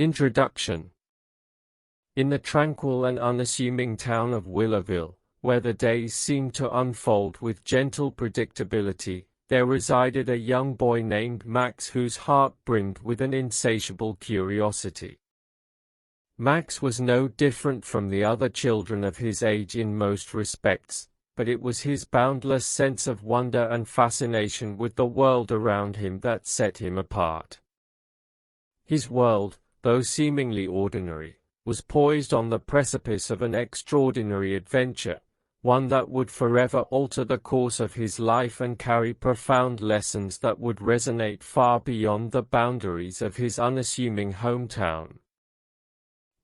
Introduction. In the tranquil and unassuming town of Willowville, where the days seemed to unfold with gentle predictability, there resided a young boy named Max whose heart brimmed with an insatiable curiosity. Max was no different from the other children of his age in most respects, but it was his boundless sense of wonder and fascination with the world around him that set him apart. His world, though seemingly ordinary, was poised on the precipice of an extraordinary adventure, one that would forever alter the course of his life and carry profound lessons that would resonate far beyond the boundaries of his unassuming hometown.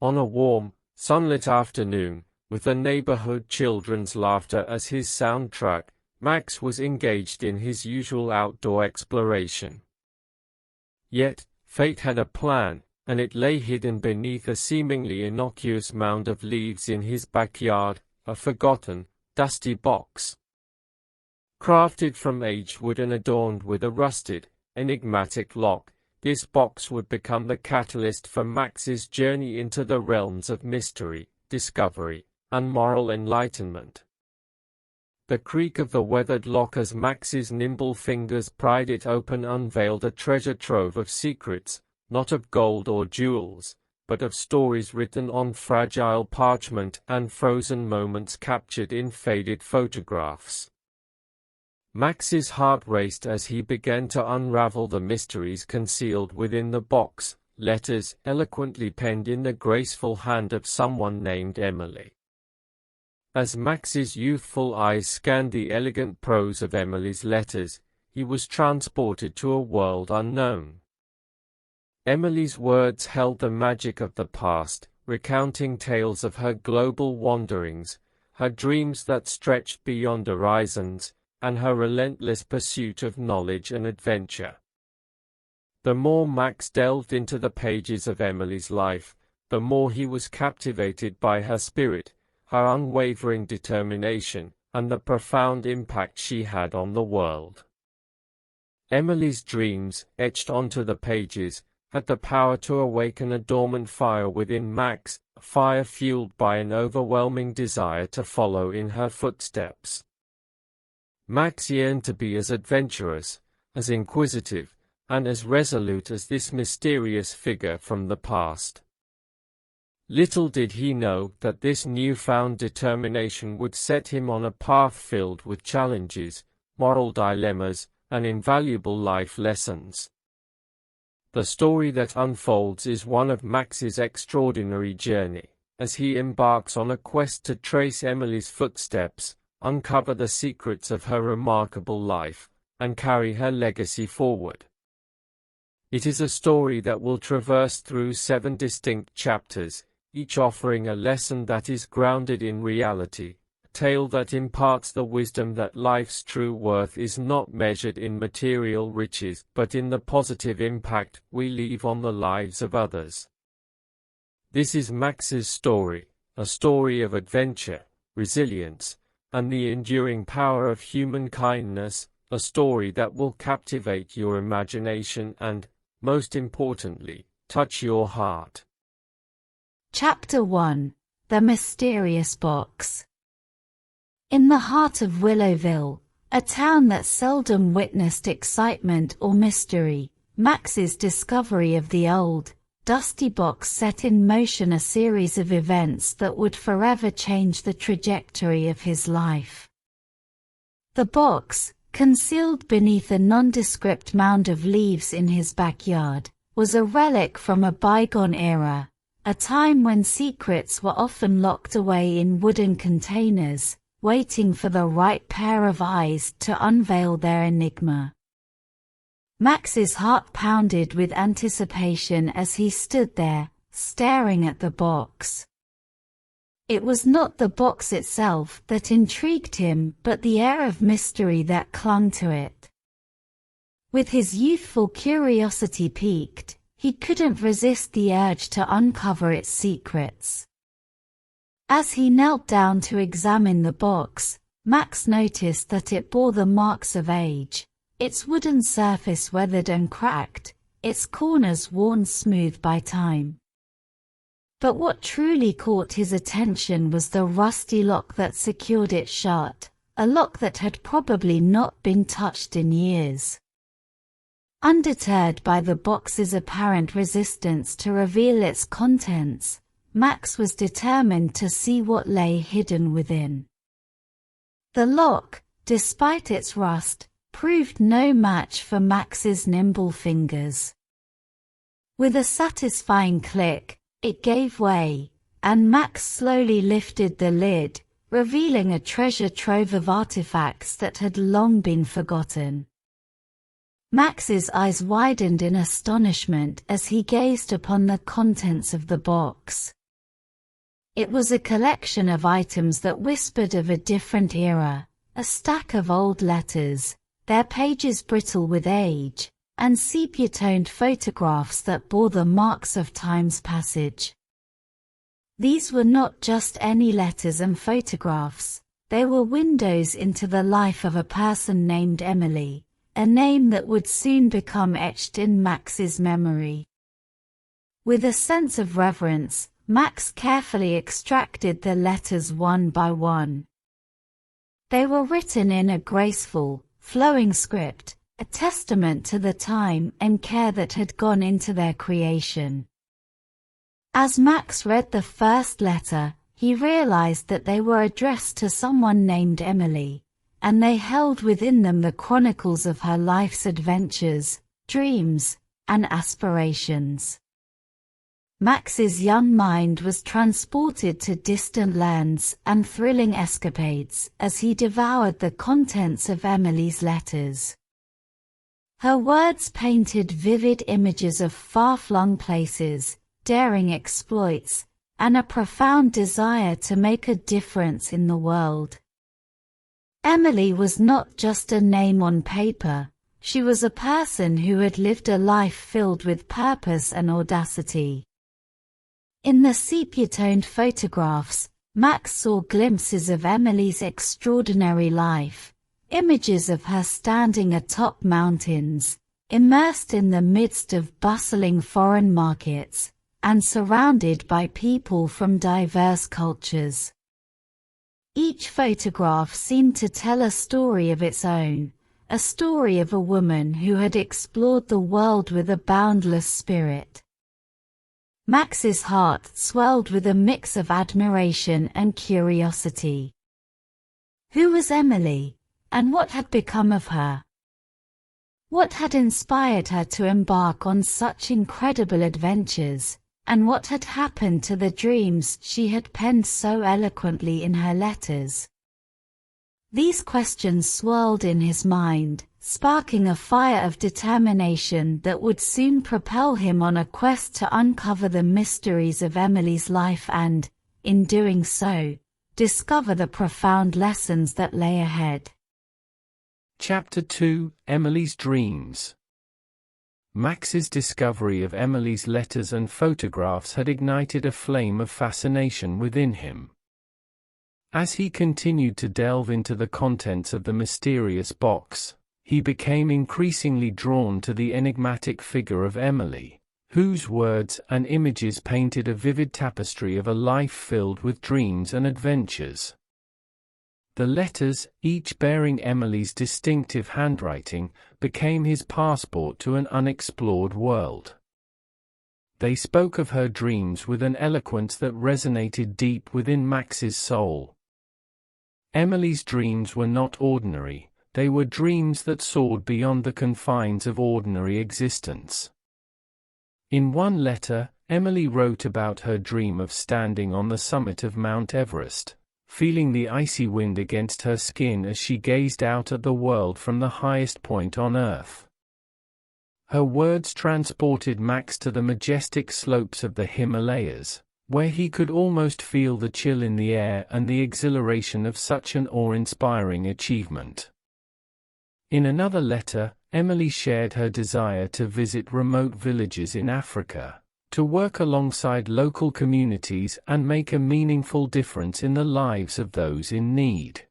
On a warm, sunlit afternoon, with the neighborhood children's laughter as his soundtrack, Max was engaged in his usual outdoor exploration. Yet, fate had a plan, and it lay hidden beneath a seemingly innocuous mound of leaves in his backyard, a forgotten, dusty box. Crafted from aged wood and adorned with a rusted, enigmatic lock, this box would become the catalyst for Max's journey into the realms of mystery, discovery, and moral enlightenment. The creak of the weathered lock as Max's nimble fingers pried it open unveiled a treasure trove of secrets, not of gold or jewels, but of stories written on fragile parchment and frozen moments captured in faded photographs. Max's heart raced as he began to unravel the mysteries concealed within the box, letters eloquently penned in the graceful hand of someone named Emily. As Max's youthful eyes scanned the elegant prose of Emily's letters, he was transported to a world unknown. Emily's words held the magic of the past, recounting tales of her global wanderings, her dreams that stretched beyond horizons, and her relentless pursuit of knowledge and adventure. The more Max delved into the pages of Emily's life, the more he was captivated by her spirit, her unwavering determination, and the profound impact she had on the world. Emily's dreams, etched onto the pages, had the power to awaken a dormant fire within Max, a fire fueled by an overwhelming desire to follow in her footsteps. Max yearned to be as adventurous, as inquisitive, and as resolute as this mysterious figure from the past. Little did he know that this newfound determination would set him on a path filled with challenges, moral dilemmas, and invaluable life lessons. The story that unfolds is one of Max's extraordinary journey, as he embarks on a quest to trace Emily's footsteps, uncover the secrets of her remarkable life, and carry her legacy forward. It is a story that will traverse through 7 distinct chapters, each offering a lesson that is grounded in reality, a tale that imparts the wisdom that life's true worth is not measured in material riches but in the positive impact we leave on the lives of others. This is Max's story, a story of adventure, resilience, and the enduring power of human kindness, a story that will captivate your imagination and, most importantly, touch your heart. Chapter 1: The Mysterious Box. In the heart of Willowville, a town that seldom witnessed excitement or mystery, Max's discovery of the old, dusty box set in motion a series of events that would forever change the trajectory of his life. The box, concealed beneath a nondescript mound of leaves in his backyard, was a relic from a bygone era, a time when secrets were often locked away in wooden containers, waiting for the right pair of eyes to unveil their enigma. Max's heart pounded with anticipation as he stood there, staring at the box. It was not the box itself that intrigued him, but the air of mystery that clung to it. With his youthful curiosity piqued, he couldn't resist the urge to uncover its secrets. As he knelt down to examine the box, Max noticed that it bore the marks of age, its wooden surface weathered and cracked, its corners worn smooth by time. But what truly caught his attention was the rusty lock that secured it shut, a lock that had probably not been touched in years. Undeterred by the box's apparent resistance to reveal its contents, Max was determined to see what lay hidden within. The lock, despite its rust, proved no match for Max's nimble fingers. With a satisfying click, it gave way, and Max slowly lifted the lid, revealing a treasure trove of artifacts that had long been forgotten. Max's eyes widened in astonishment as he gazed upon the contents of the box. It was a collection of items that whispered of a different era, a stack of old letters, their pages brittle with age, and sepia-toned photographs that bore the marks of time's passage. These were not just any letters and photographs, they were windows into the life of a person named Emily, a name that would soon become etched in Max's memory. With a sense of reverence, Max carefully extracted the letters one by one. They were written in a graceful, flowing script, a testament to the time and care that had gone into their creation. As Max read the first letter, he realized that they were addressed to someone named Emily, and they held within them the chronicles of her life's adventures, dreams, and aspirations. Max's young mind was transported to distant lands and thrilling escapades as he devoured the contents of Emily's letters. Her words painted vivid images of far-flung places, daring exploits, and a profound desire to make a difference in the world. Emily was not just a name on paper, she was a person who had lived a life filled with purpose and audacity. In the sepia-toned photographs, Max saw glimpses of Emily's extraordinary life, images of her standing atop mountains, immersed in the midst of bustling foreign markets, and surrounded by people from diverse cultures. Each photograph seemed to tell a story of its own, a story of a woman who had explored the world with a boundless spirit. Max's heart swelled with a mix of admiration and curiosity. Who was Emily, and what had become of her? What had inspired her to embark on such incredible adventures, and what had happened to the dreams she had penned so eloquently in her letters? These questions swirled in his mind, sparking a fire of determination that would soon propel him on a quest to uncover the mysteries of Emily's life and, in doing so, discover the profound lessons that lay ahead. Chapter 2: Emily's Dreams. Max's discovery of Emily's letters and photographs had ignited a flame of fascination within him. As he continued to delve into the contents of the mysterious box, he became increasingly drawn to the enigmatic figure of Emily, whose words and images painted a vivid tapestry of a life filled with dreams and adventures. The letters, each bearing Emily's distinctive handwriting, became his passport to an unexplored world. They spoke of her dreams with an eloquence that resonated deep within Max's soul. Emily's dreams were not ordinary, they were dreams that soared beyond the confines of ordinary existence. In one letter, Emily wrote about her dream of standing on the summit of Mount Everest, feeling the icy wind against her skin as she gazed out at the world from the highest point on Earth. Her words transported Max to the majestic slopes of the Himalayas, where he could almost feel the chill in the air and the exhilaration of such an awe-inspiring achievement. In another letter, Emily shared her desire to visit remote villages in Africa, to work alongside local communities and make a meaningful difference in the lives of those in need.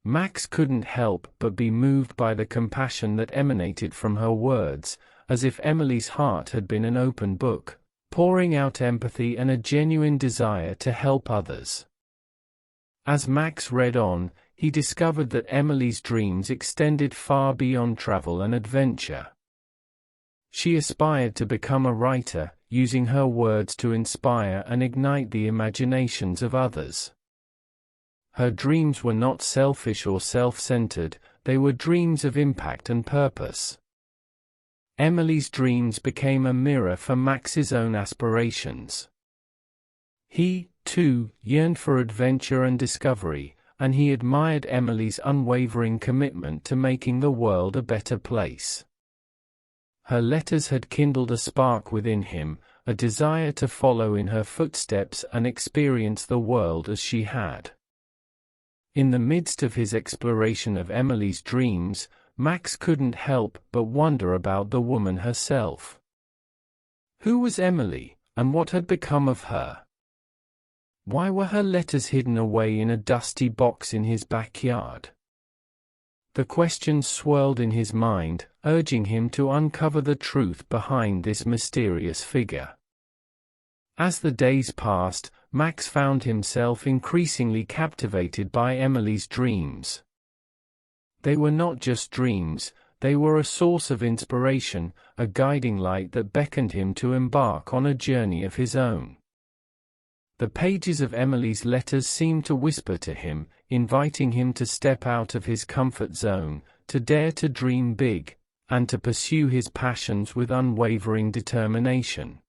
Max couldn't help but be moved by the compassion that emanated from her words, as if Emily's heart had been an open book, pouring out empathy and a genuine desire to help others. As Max read on, he discovered that Emily's dreams extended far beyond travel and adventure. She aspired to become a writer, using her words to inspire and ignite the imaginations of others. Her dreams were not selfish or self-centered, they were dreams of impact and purpose. Emily's dreams became a mirror for Max's own aspirations. He, too, yearned for adventure and discovery, and he admired Emily's unwavering commitment to making the world a better place. Her letters had kindled a spark within him, a desire to follow in her footsteps and experience the world as she had. In the midst of his exploration of Emily's dreams, Max couldn't help but wonder about the woman herself. Who was Emily, and what had become of her? Why were her letters hidden away in a dusty box in his backyard? The questions swirled in his mind, urging him to uncover the truth behind this mysterious figure. As the days passed, Max found himself increasingly captivated by Emily's dreams. They were not just dreams, they were a source of inspiration, a guiding light that beckoned him to embark on a journey of his own. The pages of Emily's letters seemed to whisper to him, inviting him to step out of his comfort zone, to dare to dream big, and to pursue his passions with unwavering determination.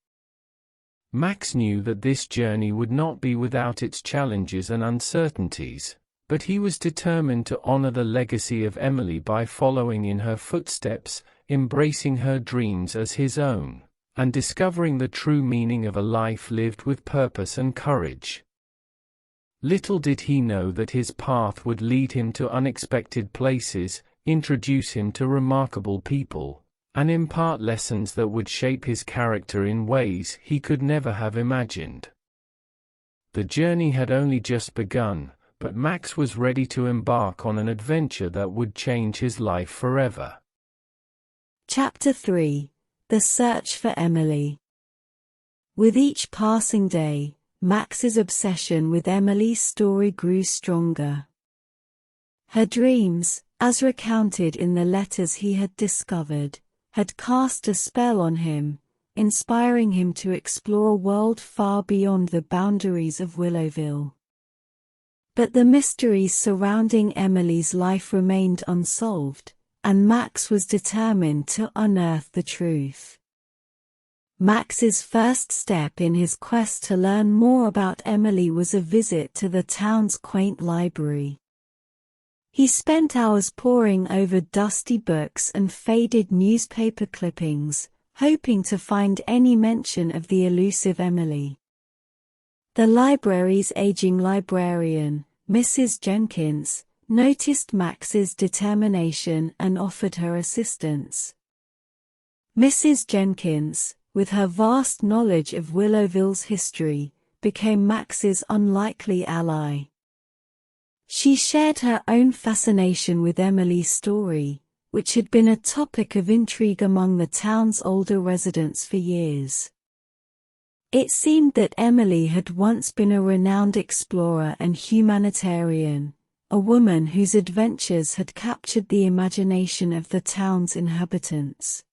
Max knew that this journey would not be without its challenges and uncertainties, but he was determined to honor the legacy of Emily by following in her footsteps, embracing her dreams as his own, and discovering the true meaning of a life lived with purpose and courage. Little did he know that his path would lead him to unexpected places, introduce him to remarkable people, and impart lessons that would shape his character in ways he could never have imagined. The journey had only just begun, but Max was ready to embark on an adventure that would change his life forever. Chapter 3: The Search for Emily. With each passing day, Max's obsession with Emily's story grew stronger. Her dreams, as recounted in the letters he had discovered, had cast a spell on him, inspiring him to explore a world far beyond the boundaries of Willowville. But the mysteries surrounding Emily's life remained unsolved, and Max was determined to unearth the truth. Max's first step in his quest to learn more about Emily was a visit to the town's quaint library. He spent hours poring over dusty books and faded newspaper clippings, hoping to find any mention of the elusive Emily. The library's aging librarian, Mrs. Jenkins, noticed Max's determination and offered her assistance. Mrs. Jenkins, with her vast knowledge of Willowville's history, became Max's unlikely ally. She shared her own fascination with Emily's story, which had been a topic of intrigue among the town's older residents for years. It seemed that Emily had once been a renowned explorer and humanitarian, a woman whose adventures had captured the imagination of the town's inhabitants.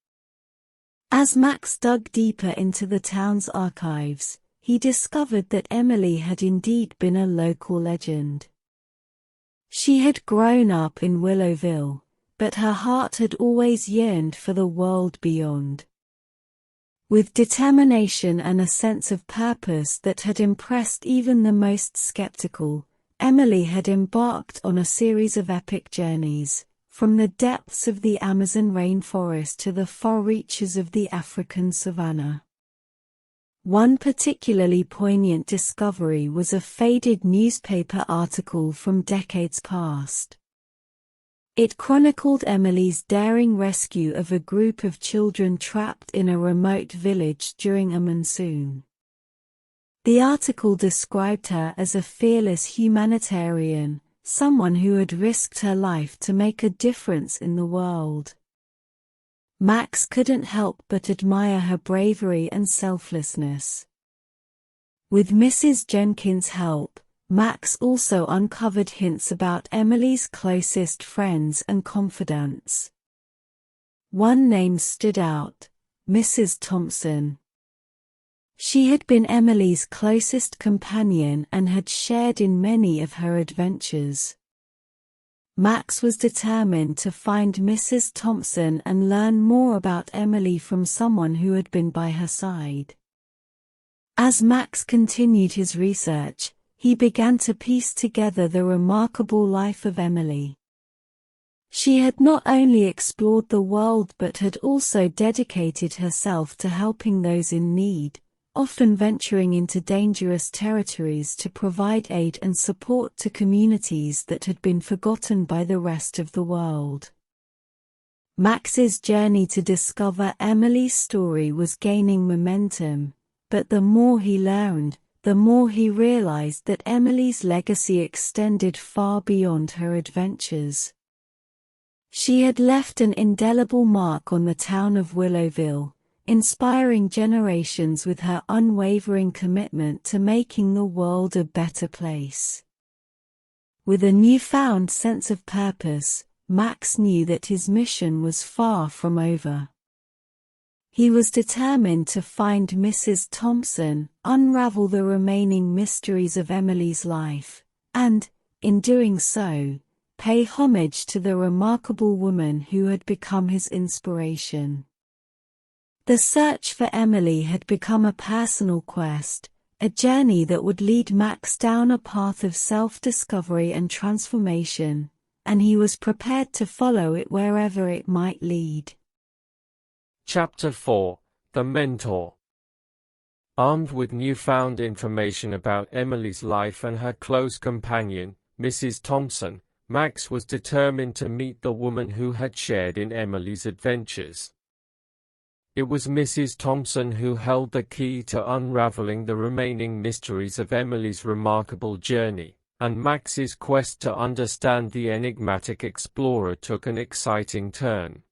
As Max dug deeper into the town's archives, he discovered that Emily had indeed been a local legend. She had grown up in Willowville, but her heart had always yearned for the world beyond. With determination and a sense of purpose that had impressed even the most skeptical, Emily had embarked on a series of epic journeys, from the depths of the Amazon rainforest to the far reaches of the African savanna. One particularly poignant discovery was a faded newspaper article from decades past. It chronicled Emily's daring rescue of a group of children trapped in a remote village during a monsoon. The article described her as a fearless humanitarian, someone who had risked her life to make a difference in the world. Max couldn't help but admire her bravery and selflessness. With Mrs. Jenkins' help, Max also uncovered hints about Emily's closest friends and confidants. One name stood out: Mrs. Thompson. She had been Emily's closest companion and had shared in many of her adventures. Max was determined to find Mrs. Thompson and learn more about Emily from someone who had been by her side. As Max continued his research, he began to piece together the remarkable life of Emily. She had not only explored the world but had also dedicated herself to helping those in need, often venturing into dangerous territories to provide aid and support to communities that had been forgotten by the rest of the world. Max's journey to discover Emily's story was gaining momentum, but the more he learned, the more he realized that Emily's legacy extended far beyond her adventures. She had left an indelible mark on the town of Willowville, inspiring generations with her unwavering commitment to making the world a better place. With a newfound sense of purpose, Max knew that his mission was far from over. He was determined to find Mrs. Thompson, unravel the remaining mysteries of Emily's life, and, in doing so, pay homage to the remarkable woman who had become his inspiration. The search for Emily had become a personal quest, a journey that would lead Max down a path of self-discovery and transformation, and he was prepared to follow it wherever it might lead. Chapter 4: The Mentor. Armed with newfound information about Emily's life and her close companion, Mrs. Thompson, Max was determined to meet the woman who had shared in Emily's adventures. It was Mrs. Thompson who held the key to unraveling the remaining mysteries of Emily's remarkable journey, and Max's quest to understand the enigmatic explorer took an exciting turn.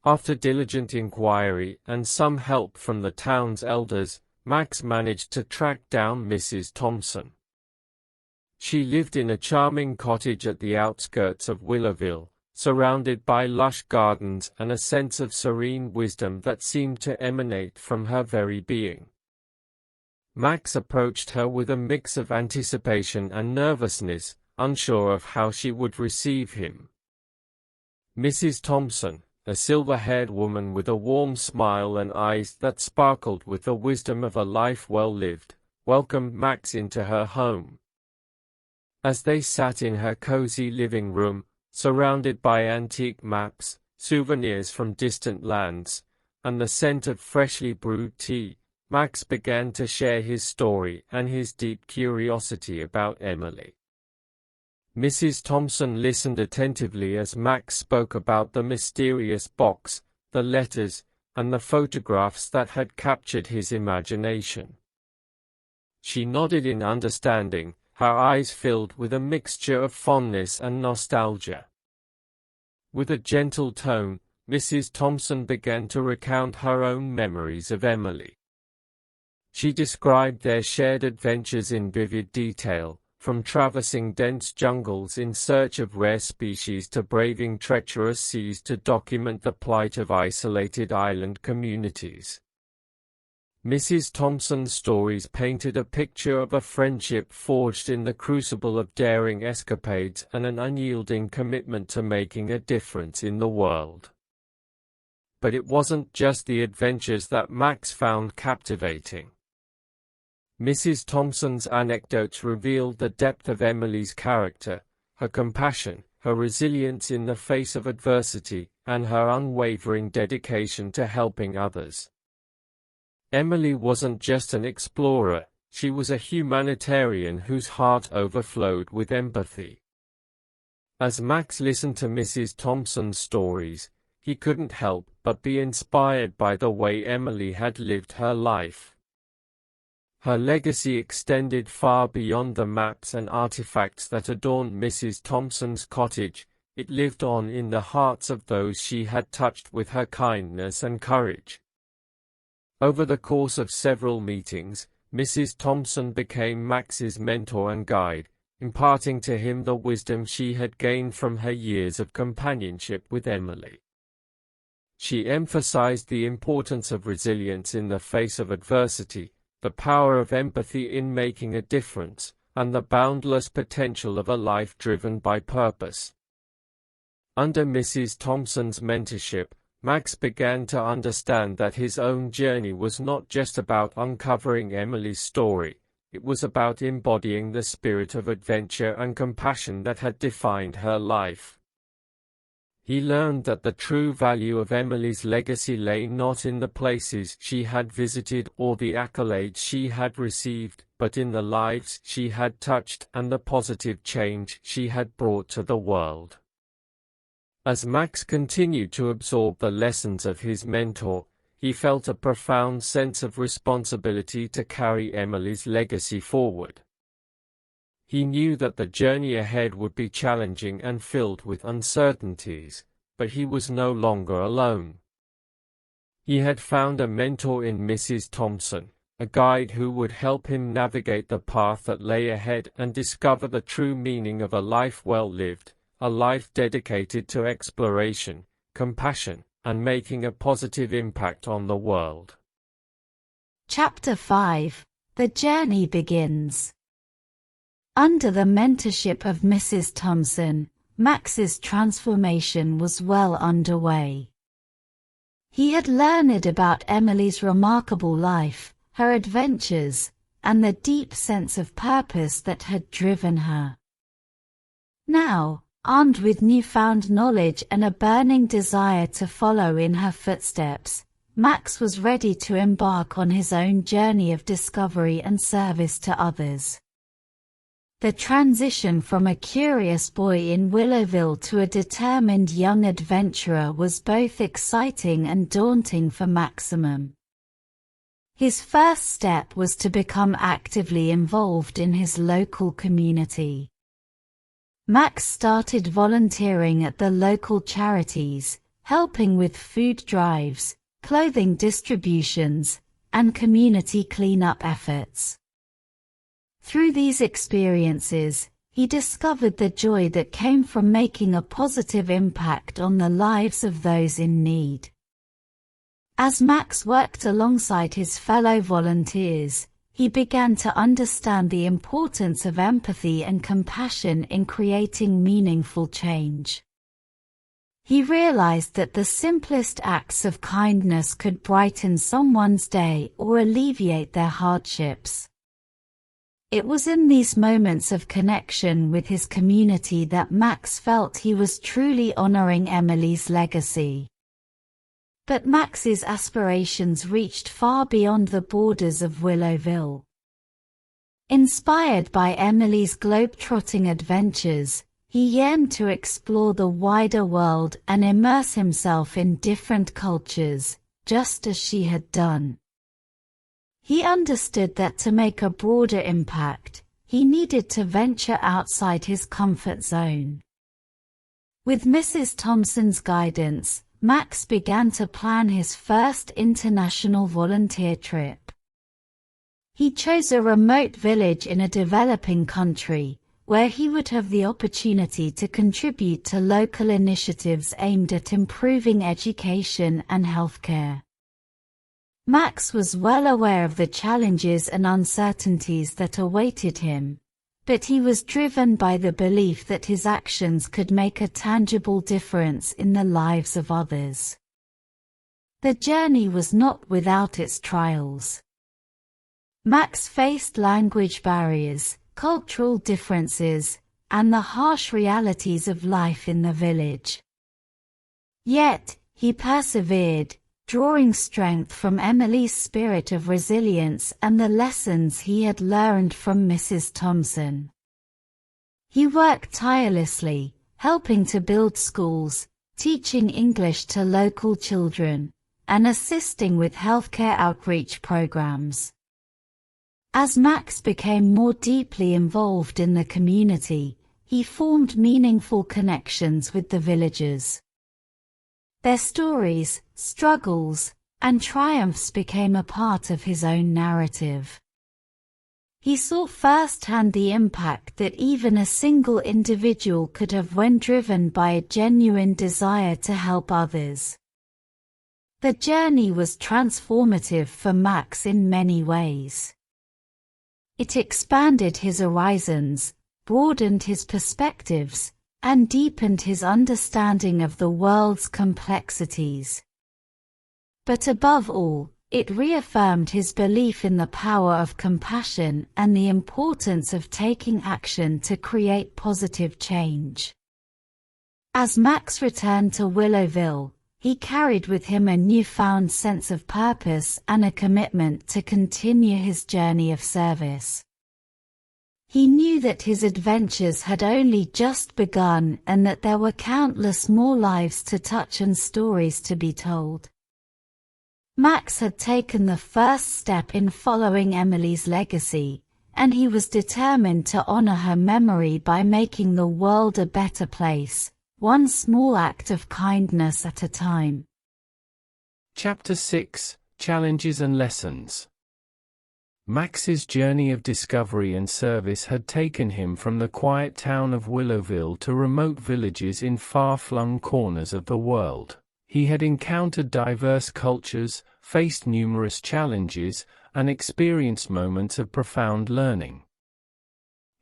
After diligent inquiry and some help from the town's elders, Max managed to track down Mrs. Thompson. She lived in a charming cottage at the outskirts of Willowville, surrounded by lush gardens and a sense of serene wisdom that seemed to emanate from her very being. Max approached her with a mix of anticipation and nervousness, unsure of how she would receive him. Mrs. Thompson, a silver-haired woman with a warm smile and eyes that sparkled with the wisdom of a life well lived, welcomed Max into her home. As they sat in her cozy living room, surrounded by antique maps, souvenirs from distant lands, and the scent of freshly brewed tea, Max began to share his story and his deep curiosity about Emily. Mrs. Thompson listened attentively as Max spoke about the mysterious box, the letters, and the photographs that had captured his imagination. She nodded in understanding, her eyes filled with a mixture of fondness and nostalgia. With a gentle tone, Mrs. Thompson began to recount her own memories of Emily. She described their shared adventures in vivid detail, from traversing dense jungles in search of rare species to braving treacherous seas to document the plight of isolated island communities. Mrs. Thompson's stories painted a picture of a friendship forged in the crucible of daring escapades and an unyielding commitment to making a difference in the world. But it wasn't just the adventures that Max found captivating. Mrs. Thompson's anecdotes revealed the depth of Emily's character, her compassion, her resilience in the face of adversity, and her unwavering dedication to helping others. Emily wasn't just an explorer, she was a humanitarian whose heart overflowed with empathy. As Max listened to Mrs. Thompson's stories, he couldn't help but be inspired by the way Emily had lived her life. Her legacy extended far beyond the maps and artifacts that adorned Mrs. Thompson's cottage, It lived on in the hearts of those she had touched with her kindness and courage. Over the course of several meetings, Mrs. Thompson became Max's mentor and guide, imparting to him the wisdom she had gained from her years of companionship with Emily. She emphasized the importance of resilience in the face of adversity, the power of empathy in making a difference, and the boundless potential of a life driven by purpose. Under Mrs. Thompson's mentorship, Max began to understand that his own journey was not just about uncovering Emily's story, it was about embodying the spirit of adventure and compassion that had defined her life. He learned that the true value of Emily's legacy lay not in the places she had visited or the accolades she had received, but in the lives she had touched and the positive change she had brought to the world. As Max continued to absorb the lessons of his mentor, he felt a profound sense of responsibility to carry Emily's legacy forward. He knew that the journey ahead would be challenging and filled with uncertainties, but he was no longer alone. He had found a mentor in Mrs. Thompson, a guide who would help him navigate the path that lay ahead and discover the true meaning of a life well lived, a life dedicated to exploration, compassion, and making a positive impact on the world. Chapter 5: The Journey Begins. Under the mentorship of Mrs. Thompson, Max's transformation was well underway. He had learned about Emily's remarkable life, her adventures, and the deep sense of purpose that had driven her. Now, armed with newfound knowledge and a burning desire to follow in her footsteps, Max was ready to embark on his own journey of discovery and service to others. The transition from a curious boy in Willowville to a determined young adventurer was both exciting and daunting for Maximum. His first step was to become actively involved in his local community. Max started volunteering at the local charities, helping with food drives, clothing distributions, and community cleanup efforts. Through these experiences, he discovered the joy that came from making a positive impact on the lives of those in need. As Max worked alongside his fellow volunteers, he began to understand the importance of empathy and compassion in creating meaningful change. He realized that the simplest acts of kindness could brighten someone's day or alleviate their hardships. It was in these moments of connection with his community that Max felt he was truly honoring Emily's legacy. But Max's aspirations reached far beyond the borders of Willowville. Inspired by Emily's globe-trotting adventures, he yearned to explore the wider world and immerse himself in different cultures, just as she had done. He understood that to make a broader impact, he needed to venture outside his comfort zone. With Mrs. Thompson's guidance, Max began to plan his first international volunteer trip. He chose a remote village in a developing country, where he would have the opportunity to contribute to local initiatives aimed at improving education and healthcare. Max was well aware of the challenges and uncertainties that awaited him, but he was driven by the belief that his actions could make a tangible difference in the lives of others. The journey was not without its trials. Max faced language barriers, cultural differences, and the harsh realities of life in the village. Yet, he persevered, drawing strength from Emily's spirit of resilience and the lessons he had learned from Mrs. Thompson. He worked tirelessly, helping to build schools, teaching English to local children, and assisting with healthcare outreach programs. As Max became more deeply involved in the community, he formed meaningful connections with the villagers. Their stories, struggles, and triumphs became a part of his own narrative. He saw firsthand the impact that even a single individual could have when driven by a genuine desire to help others. The journey was transformative for Max in many ways. It expanded his horizons, broadened his perspectives, and deepened his understanding of the world's complexities. But above all, it reaffirmed his belief in the power of compassion and the importance of taking action to create positive change. As Max returned to Willowville, he carried with him a newfound sense of purpose and a commitment to continue his journey of service. He knew that his adventures had only just begun and that there were countless more lives to touch and stories to be told. Max had taken the first step in following Emily's legacy, and he was determined to honor her memory by making the world a better place, one small act of kindness at a time. Chapter 6: Challenges and Lessons. Max's journey of discovery and service had taken him from the quiet town of Willowville to remote villages in far-flung corners of the world. He had encountered diverse cultures, faced numerous challenges, and experienced moments of profound learning.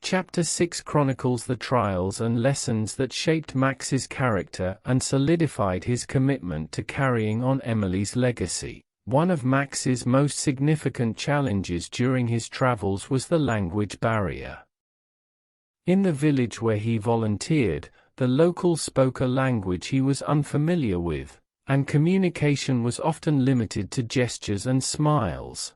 Chapter 6 chronicles the trials and lessons that shaped Max's character and solidified his commitment to carrying on Emily's legacy. One of Max's most significant challenges during his travels was the language barrier. In the village where he volunteered, the locals spoke a language he was unfamiliar with, and communication was often limited to gestures and smiles.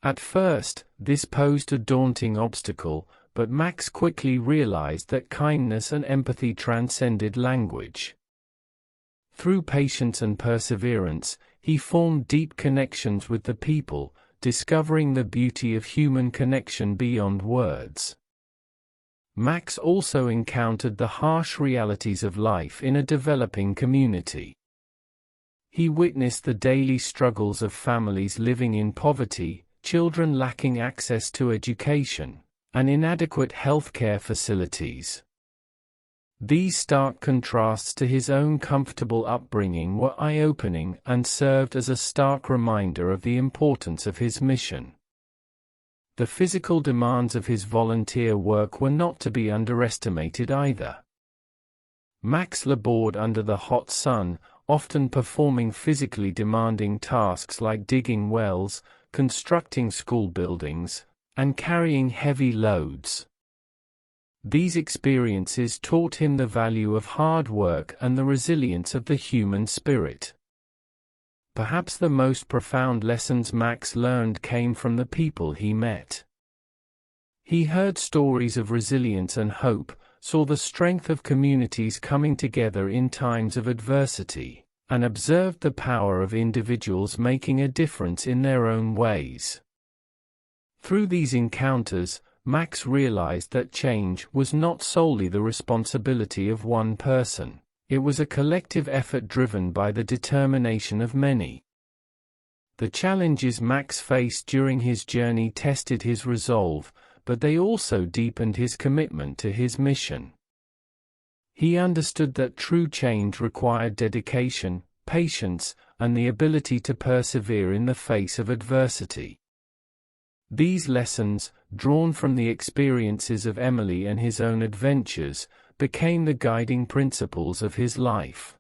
At first, this posed a daunting obstacle, but Max quickly realized that kindness and empathy transcended language. Through patience and perseverance, he formed deep connections with the people, discovering the beauty of human connection beyond words. Max also encountered the harsh realities of life in a developing community. He witnessed the daily struggles of families living in poverty, children lacking access to education, and inadequate healthcare facilities. These stark contrasts to his own comfortable upbringing were eye-opening and served as a stark reminder of the importance of his mission. The physical demands of his volunteer work were not to be underestimated either. Max labored under the hot sun, often performing physically demanding tasks like digging wells, constructing school buildings, and carrying heavy loads. These experiences taught him the value of hard work and the resilience of the human spirit. Perhaps the most profound lessons Max learned came from the people he met. He heard stories of resilience and hope, saw the strength of communities coming together in times of adversity, and observed the power of individuals making a difference in their own ways. Through these encounters, Max realized that change was not solely the responsibility of one person. It was a collective effort driven by the determination of many. The challenges Max faced during his journey tested his resolve, but they also deepened his commitment to his mission. He understood that true change required dedication, patience, and the ability to persevere in the face of adversity. These lessons, drawn from the experiences of Emily and his own adventures, became the guiding principles of his life.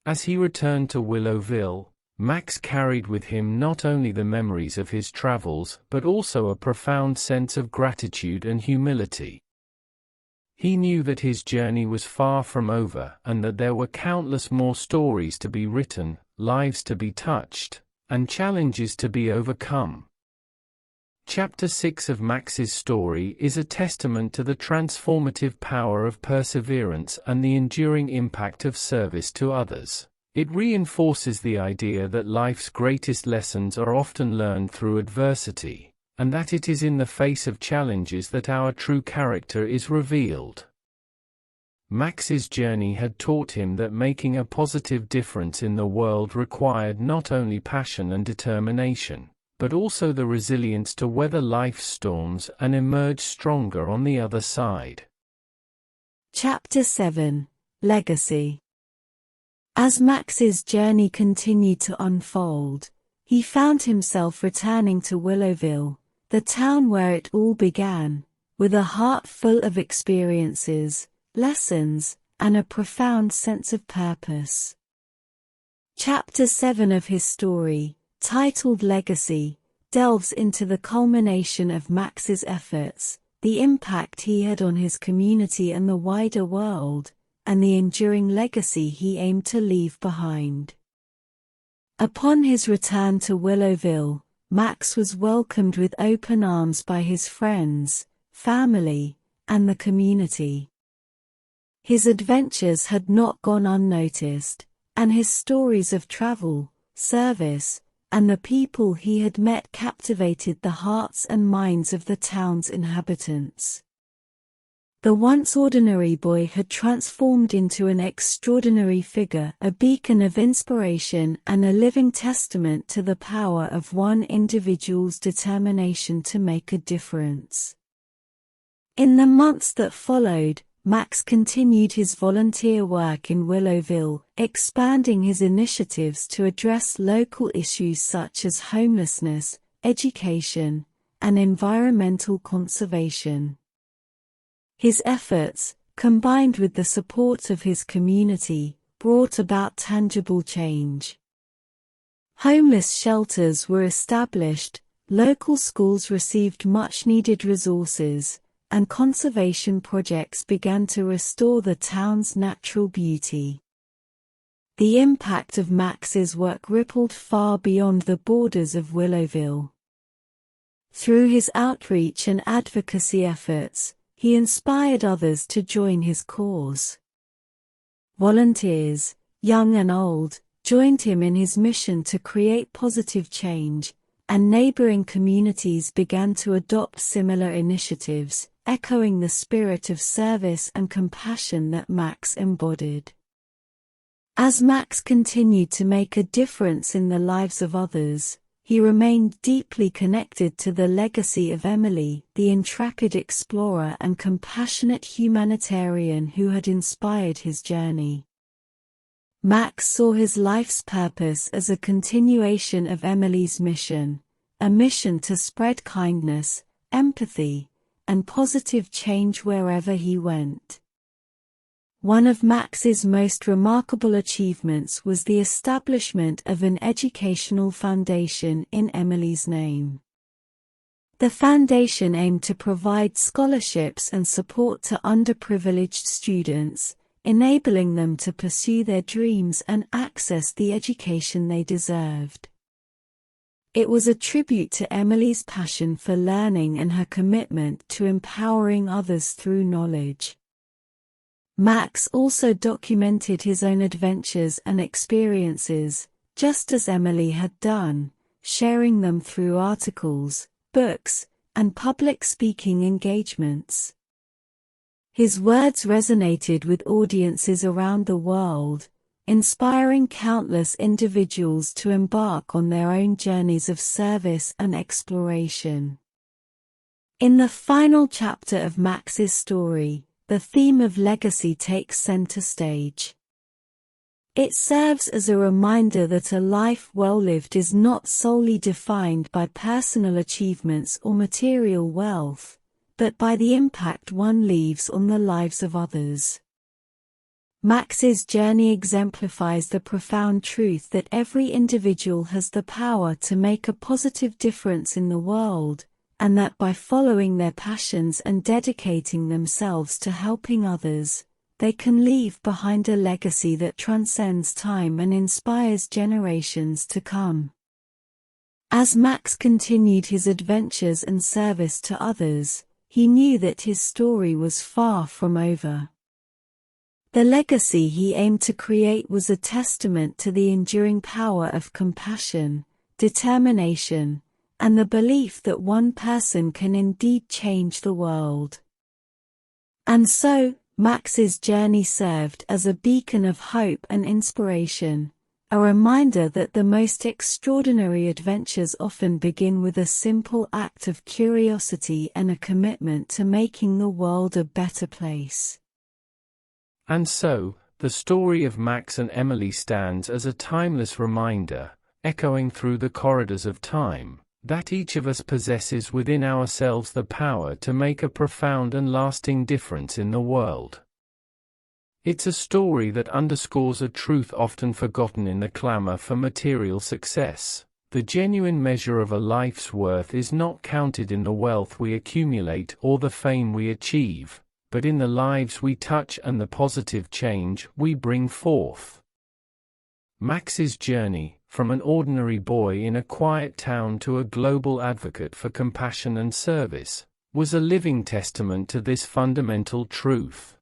As he returned to Willowville, Max carried with him not only the memories of his travels but also a profound sense of gratitude and humility. He knew that his journey was far from over and that there were countless more stories to be written, lives to be touched, and challenges to be overcome. Chapter 6 of Max's story is a testament to the transformative power of perseverance and the enduring impact of service to others. It reinforces the idea that life's greatest lessons are often learned through adversity, and that it is in the face of challenges that our true character is revealed. Max's journey had taught him that making a positive difference in the world required not only passion and determination, but also the resilience to weather life's storms and emerge stronger on the other side. Chapter 7: Legacy. As Max's journey continued to unfold, he found himself returning to Willowville, the town where it all began, with a heart full of experiences, lessons, and a profound sense of purpose. Chapter 7 of his story, titled Legacy, delves into the culmination of Max's efforts, the impact he had on his community and the wider world, and the enduring legacy he aimed to leave behind. Upon his return to Willowville, Max was welcomed with open arms by his friends, family, and the community. His adventures had not gone unnoticed, and his stories of travel, service, and the people he had met captivated the hearts and minds of the town's inhabitants. The once ordinary boy had transformed into an extraordinary figure, a beacon of inspiration and a living testament to the power of one individual's determination to make a difference. In the months that followed, Max continued his volunteer work in Willowville, expanding his initiatives to address local issues such as homelessness, education, and environmental conservation. His efforts, combined with the support of his community, brought about tangible change. Homeless shelters were established, local schools received much-needed resources, and conservation projects began to restore the town's natural beauty. The impact of Max's work rippled far beyond the borders of Willowville. Through his outreach and advocacy efforts, he inspired others to join his cause. Volunteers, young and old, joined him in his mission to create positive change, and neighboring communities began to adopt similar initiatives, echoing the spirit of service and compassion that Max embodied. As Max continued to make a difference in the lives of others, he remained deeply connected to the legacy of Emily, the intrepid explorer and compassionate humanitarian who had inspired his journey. Max saw his life's purpose as a continuation of Emily's mission, a mission to spread kindness, empathy, and positive change wherever he went. One of Max's most remarkable achievements was the establishment of an educational foundation in Emily's name. The foundation aimed to provide scholarships and support to underprivileged students, enabling them to pursue their dreams and access the education they deserved. It was a tribute to Emily's passion for learning and her commitment to empowering others through knowledge. Max also documented his own adventures and experiences, just as Emily had done, sharing them through articles, books, and public speaking engagements. His words resonated with audiences around the world, inspiring countless individuals to embark on their own journeys of service and exploration. In the final chapter of Max's story, the theme of legacy takes center stage. It serves as a reminder that a life well lived is not solely defined by personal achievements or material wealth, but by the impact one leaves on the lives of others. Max's journey exemplifies the profound truth that every individual has the power to make a positive difference in the world, and that by following their passions and dedicating themselves to helping others, they can leave behind a legacy that transcends time and inspires generations to come. As Max continued his adventures and service to others, he knew that his story was far from over. The legacy he aimed to create was a testament to the enduring power of compassion, determination, and the belief that one person can indeed change the world. And so, Max's journey served as a beacon of hope and inspiration, a reminder that the most extraordinary adventures often begin with a simple act of curiosity and a commitment to making the world a better place. And so, the story of Max and Emily stands as a timeless reminder, echoing through the corridors of time, that each of us possesses within ourselves the power to make a profound and lasting difference in the world. It's a story that underscores a truth often forgotten in the clamor for material success. The genuine measure of a life's worth is not counted in the wealth we accumulate or the fame we achieve, but in the lives we touch and the positive change we bring forth. Max's journey, from an ordinary boy in a quiet town to a global advocate for compassion and service, was a living testament to this fundamental truth.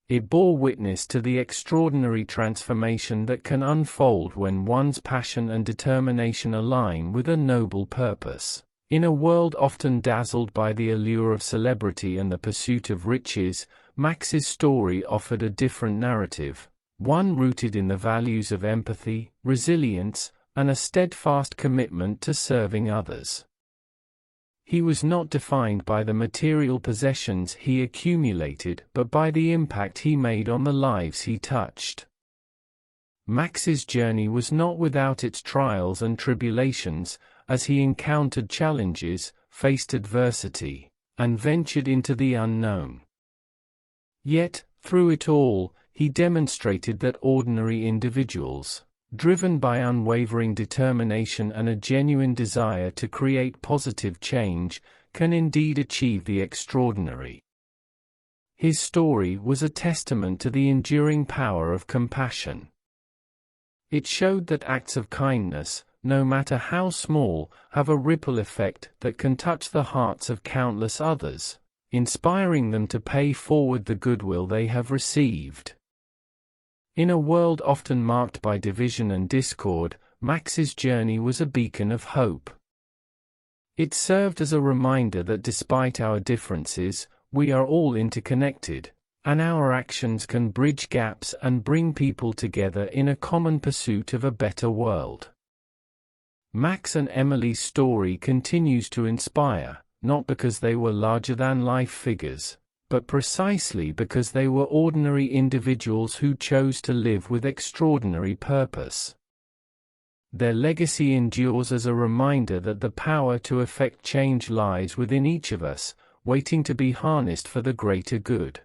It bore witness to the extraordinary transformation that can unfold when one's passion and determination align with a noble purpose. In a world often dazzled by the allure of celebrity and the pursuit of riches, Max's story offered a different narrative, one rooted in the values of empathy, resilience, and a steadfast commitment to serving others. He was not defined by the material possessions he accumulated, but by the impact he made on the lives he touched. Max's journey was not without its trials and tribulations, as he encountered challenges, faced adversity, and ventured into the unknown. Yet, through it all, he demonstrated that ordinary individuals, driven by unwavering determination and a genuine desire to create positive change, can indeed achieve the extraordinary. His story was a testament to the enduring power of compassion. It showed that acts of kindness, no matter how small, have a ripple effect that can touch the hearts of countless others, inspiring them to pay forward the goodwill they have received. In a world often marked by division and discord, Max's journey was a beacon of hope. It served as a reminder that despite our differences, we are all interconnected, and our actions can bridge gaps and bring people together in a common pursuit of a better world. Max and Emily's story continues to inspire, not because they were larger-than-life figures, but precisely because they were ordinary individuals who chose to live with extraordinary purpose. Their legacy endures as a reminder that the power to effect change lies within each of us, waiting to be harnessed for the greater good.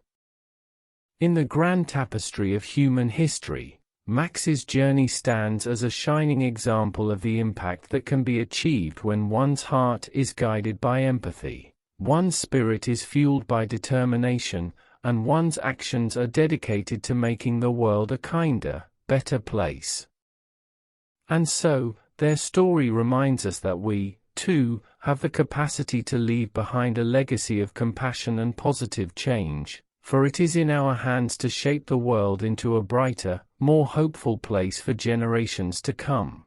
In the grand tapestry of human history, Max's journey stands as a shining example of the impact that can be achieved when one's heart is guided by empathy, one's spirit is fueled by determination, and one's actions are dedicated to making the world a kinder, better place. And so, their story reminds us that we, too, have the capacity to leave behind a legacy of compassion and positive change, for it is in our hands to shape the world into a brighter, more hopeful place for generations to come.